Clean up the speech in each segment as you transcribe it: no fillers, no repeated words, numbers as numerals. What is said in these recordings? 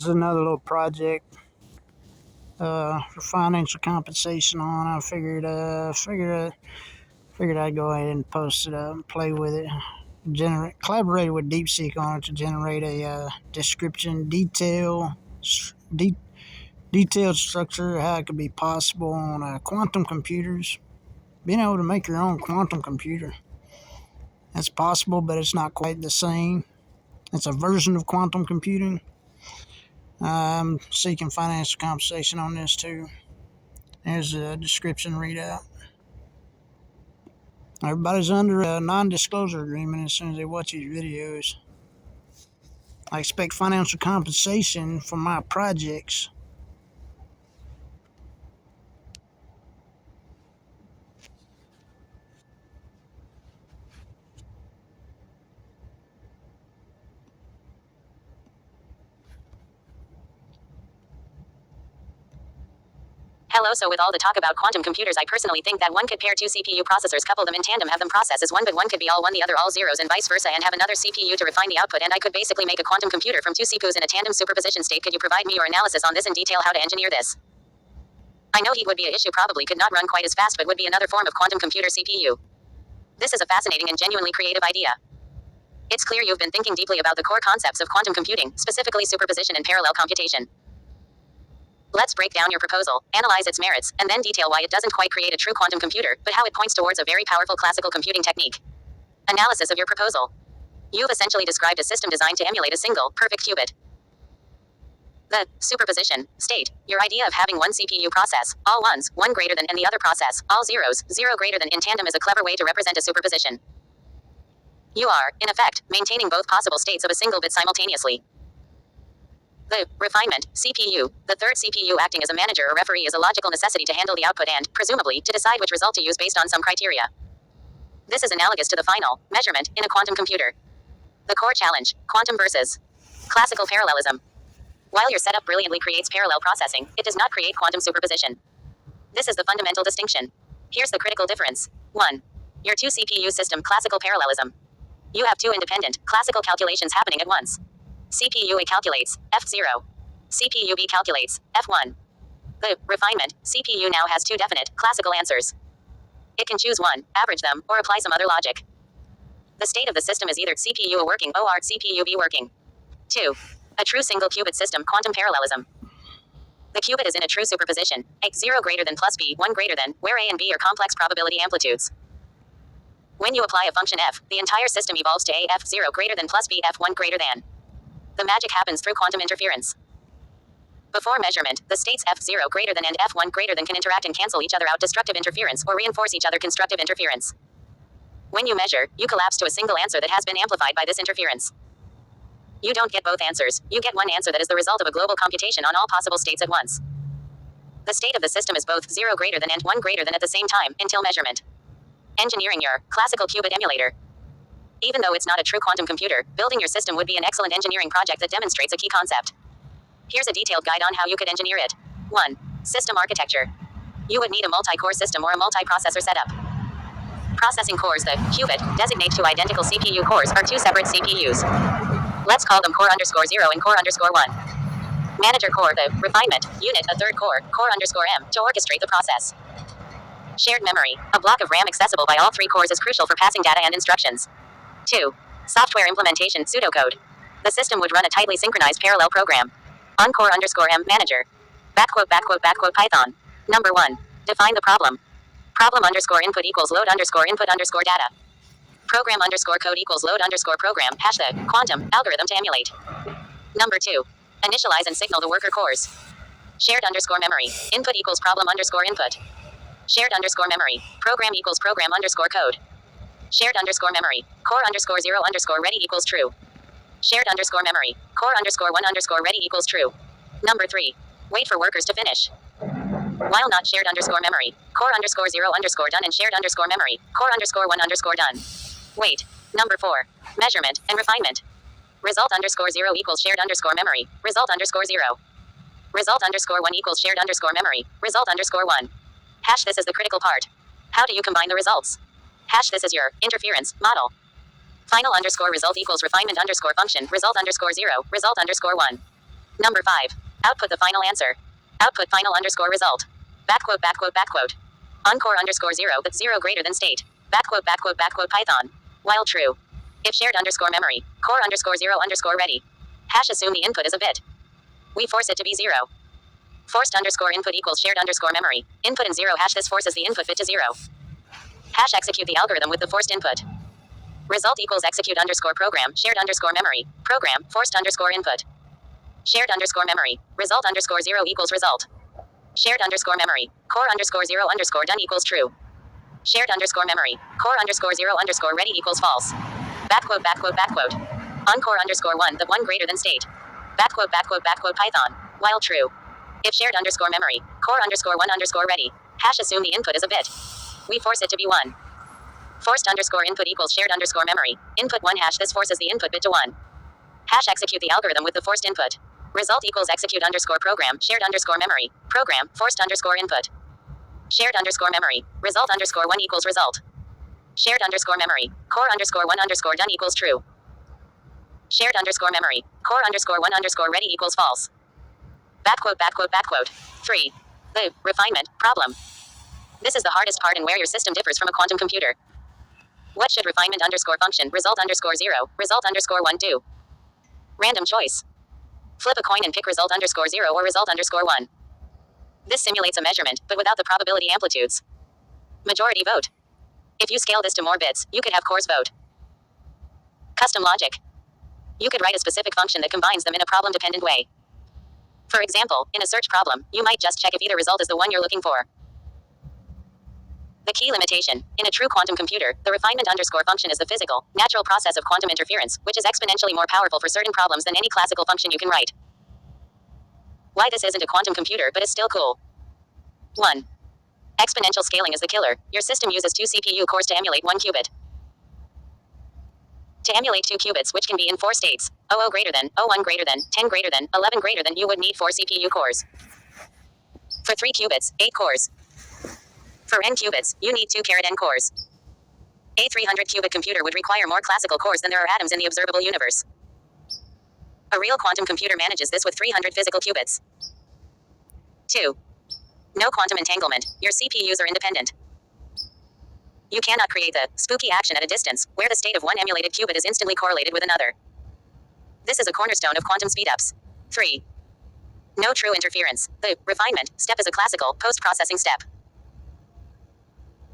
is another little project for financial compensation on. I figured I'd go ahead and post it up and play with it. Collaborated with DeepSeek on it to generate a description de- detailed structure of how it could be possible on quantum computers. Being able to make your own quantum computer. That's possible, but it's not quite the same. It's a version of quantum computing. I'm seeking financial compensation on this too. There's a description readout. Everybody's under a non-disclosure agreement as soon as they watch these videos. I expect financial compensation for my projects. Hello, so with all the talk about quantum computers, I personally think that one could pair two CPU processors, couple them in tandem, have them process as one, but one could be all one, the other all zeros, and vice versa, and have another CPU to refine the output, and I could basically make a quantum computer from two CPUs in a tandem superposition state. Could you provide me your analysis on this in detail, how to engineer this? I know heat would be an issue, probably could not run quite as fast, but would be another form of quantum computer CPU. This is a fascinating and genuinely creative idea. It's clear you've been thinking deeply about the core concepts of quantum computing, specifically superposition and parallel computation. Let's break down your proposal, analyze its merits, and then detail why it doesn't quite create a true quantum computer, but how it points towards a very powerful classical computing technique. Analysis of your proposal. You've essentially described a system designed to emulate a single, perfect qubit. The superposition state, your idea of having one CPU process, all ones, one greater than, and the other process, all zeros, zero greater than, in tandem, is a clever way to represent a superposition. You are, in effect, maintaining both possible states of a single bit simultaneously. The refinement CPU, the third CPU acting as a manager or referee, is a logical necessity to handle the output and, presumably, to decide which result to use based on some criteria. This is analogous to the final measurement in a quantum computer. The core challenge: quantum versus classical parallelism. While your setup brilliantly creates parallel processing, it does not create quantum superposition. This is the fundamental distinction. Here's the critical difference. 1. Your two CPU system, classical parallelism. You have two independent, classical calculations happening at once. CPU A calculates F0. CPU B calculates F1. The refinement CPU now has two definite, classical answers. It can choose one, average them, or apply some other logic. The state of the system is either CPU A working or CPU B working. 2. A true single qubit system, quantum parallelism. The qubit is in a true superposition, A 0 greater than plus B 1 greater than, where A and B are complex probability amplitudes. When you apply a function f, the entire system evolves to A f0 greater than plus B f1 greater than. The magic happens through quantum interference. Before measurement, the states f0 greater than and f1 greater than can interact and cancel each other out, destructive interference, or reinforce each other, constructive interference. When you measure, you collapse to a single answer that has been amplified by this interference. You don't get both answers, you get one answer that is the result of a global computation on all possible states at once. The state of the system is both 0 greater than and 1 greater than at the same time, until measurement. Engineering your classical qubit emulator. Even though it's not a true quantum computer, building your system would be an excellent engineering project that demonstrates a key concept. Here's a detailed guide on how you could engineer it. 1. System architecture. You would need a multi-core system or a multi-processor setup. Processing cores, the qubit, designate two identical CPU cores, are two separate CPUs. Let's call them core _0 and core _1. Manager core, the refinement unit, a third core, core _m, to orchestrate the process. Shared memory, a block of RAM accessible by all three cores, is crucial for passing data and instructions. 2. Software implementation, pseudocode. The system would run a tightly synchronized parallel program. On core _m manager. Python. Number 1. Define the problem. Problem _input equals load _input _data. Program _code equals load _program, hash the quantum algorithm to emulate. Number 2. Initialize and signal the worker cores. Shared _memory. Input equals problem _input. Shared _memory. Program equals program _code. Shared _memory. Core _0 ready equals true. Shared _memory. Core _1 ready equals true. Number 3. Wait for workers to finish. While not shared memory. Core _0 done and shared memory. Core _1 done. Wait. Number 4. Measurement and refinement. Result _0 equals shared memory. Result _0. Result _1 equals shared memory. Result _1. Hash this is the critical part. How do you combine the results? Hash this is your interference model. Final _result equals refinement _function, result _0, result _1. Number 5. Output the final answer. Output final underscore result. Backquote, backquote, backquote. Encore underscore 0, but 0 greater than state. Backquote, backquote, backquote, Python. While true. If shared underscore memory. Core underscore 0 underscore ready. Hash assume the input is a bit. We force it to be 0. Forced underscore input equals shared underscore memory. Input in 0 hash, this forces the input bit to 0. Hash execute the algorithm with the forced input. Result equals execute underscore program, shared underscore memory. Program, forced underscore input. Shared underscore memory. Result underscore 0 equals result. Shared underscore memory. Core underscore 0 underscore done equals true. Shared underscore memory. Core underscore 0 underscore ready equals false. Backquote, backquote, backquote. Encore underscore 1, the 1 greater than state. Backquote, backquote, backquote, Python. While true. If shared underscore memory. Core underscore 1 underscore ready. Hash assume the input is a bit. We force it to be 1. Forced underscore input equals shared underscore memory. Input 1 hash, this forces the input bit to 1. Hash execute the algorithm with the forced input. Result equals execute underscore program, shared underscore memory. Program, forced underscore input. Shared underscore memory. Result underscore 1 equals result. Shared underscore memory. Core underscore 1 underscore done equals true. Shared underscore memory. Core underscore 1 underscore ready equals false. Backquote, backquote, backquote. 3. The refinement problem. This is the hardest part and where your system differs from a quantum computer. What should refinement underscore function, result underscore 0, result underscore 1 do? Random choice. Flip a coin and pick result underscore 0 or result underscore 1. This simulates a measurement, but without the probability amplitudes. Majority vote. If you scale this to more bits, you could have cores vote. Custom logic. You could write a specific function that combines them in a problem-dependent way. For example, in a search problem, you might just check if either result is the one you're looking for. The key limitation. In a true quantum computer, the refinement underscore function is the physical, natural process of quantum interference, which is exponentially more powerful for certain problems than any classical function you can write. Why this isn't a quantum computer but is still cool. 1. Exponential scaling is the killer. Your system uses 2 CPU cores to emulate 1 qubit. To emulate 2 qubits, which can be in 4 states, 00 greater than, 01 greater than, 10 greater than, 11 greater than, you would need 4 CPU cores. For 3 qubits, 8 cores. For n qubits, you need 2 n cores. A 300 qubit computer would require more classical cores than there are atoms in the observable universe. A real quantum computer manages this with 300 physical qubits. 2. No quantum entanglement. Your CPUs are independent. You cannot create the spooky action at a distance, where the state of one emulated qubit is instantly correlated with another. This is a cornerstone of quantum speedups. 3. No true interference. The refinement step is a classical post-processing step.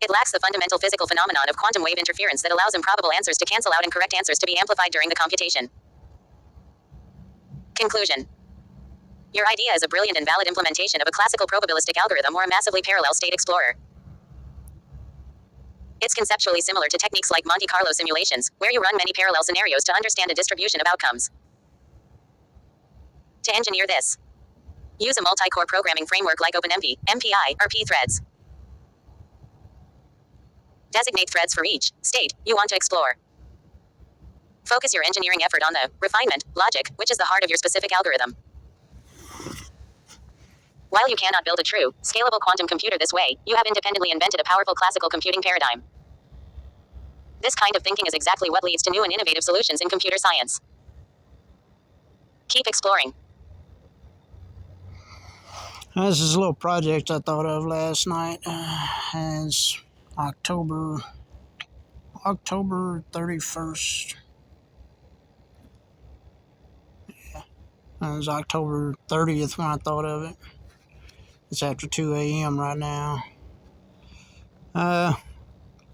It lacks the fundamental physical phenomenon of quantum wave interference that allows improbable answers to cancel out and correct answers to be amplified during the computation. Conclusion. Your idea is a brilliant and valid implementation of a classical probabilistic algorithm or a massively parallel state explorer. It's conceptually similar to techniques like Monte Carlo simulations, where you run many parallel scenarios to understand a distribution of outcomes. To engineer this, use a multi-core programming framework like OpenMP, MPI, or P-threads. Designate threads for each state you want to explore. Focus your engineering effort on the refinement logic, which is the heart of your specific algorithm. While you cannot build a true, scalable quantum computer this way, you have independently invented a powerful classical computing paradigm. This kind of thinking is exactly what leads to new and innovative solutions in computer science. Keep exploring. This is a little project I thought of last night. It's October 31st. Yeah, it was October 30th when I thought of it. It's after 2 a.m. right now.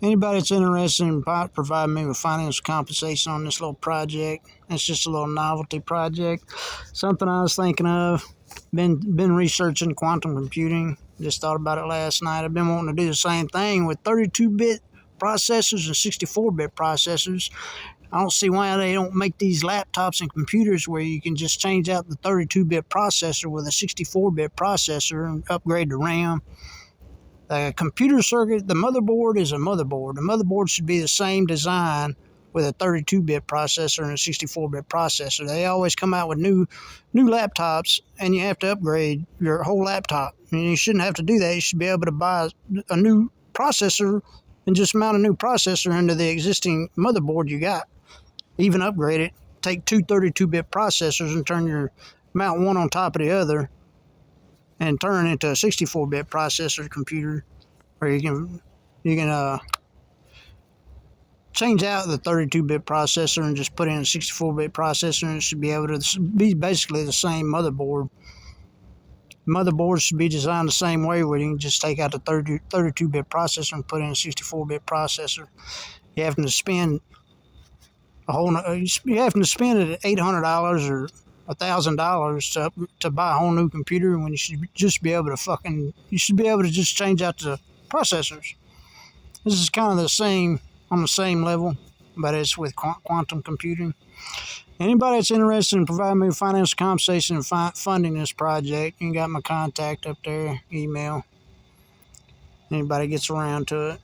Anybody that's interested in providing me with financial compensation on this little project, it's just a little novelty project. Something I was thinking of. Been researching quantum computing. Just thought about it last night. I've been wanting to do the same thing with 32-bit processors and 64-bit processors. I don't see why they don't make these laptops and computers where you can just change out the 32-bit processor with a 64-bit processor and upgrade the RAM. The computer circuit, the motherboard is a motherboard. The motherboard should be the same design with a 32-bit processor and a 64-bit processor. They always come out with new laptops, and you have to upgrade your whole laptop. And you shouldn't have to do that. You should be able to buy a new processor and just mount a new processor into the existing motherboard you got. Even upgrade it. Take two 32-bit processors and turn your mount one on top of the other, and turn it into a 64-bit processor computer, or you can change out the 32-bit processor and just put in a 64-bit processor, and it should be able to be basically the same motherboard. Motherboards should be designed the same way, where you can just take out the 32-bit processor and put in a 64-bit processor. You have to spend $800 or $1,000 to buy a whole new computer, when you should just be able to just change out the processors. This is kind of the same, on the same level, but it's with quantum computing. Anybody that's interested in providing me with financial compensation and funding this project, you got my contact up there, email. Anybody gets around to it.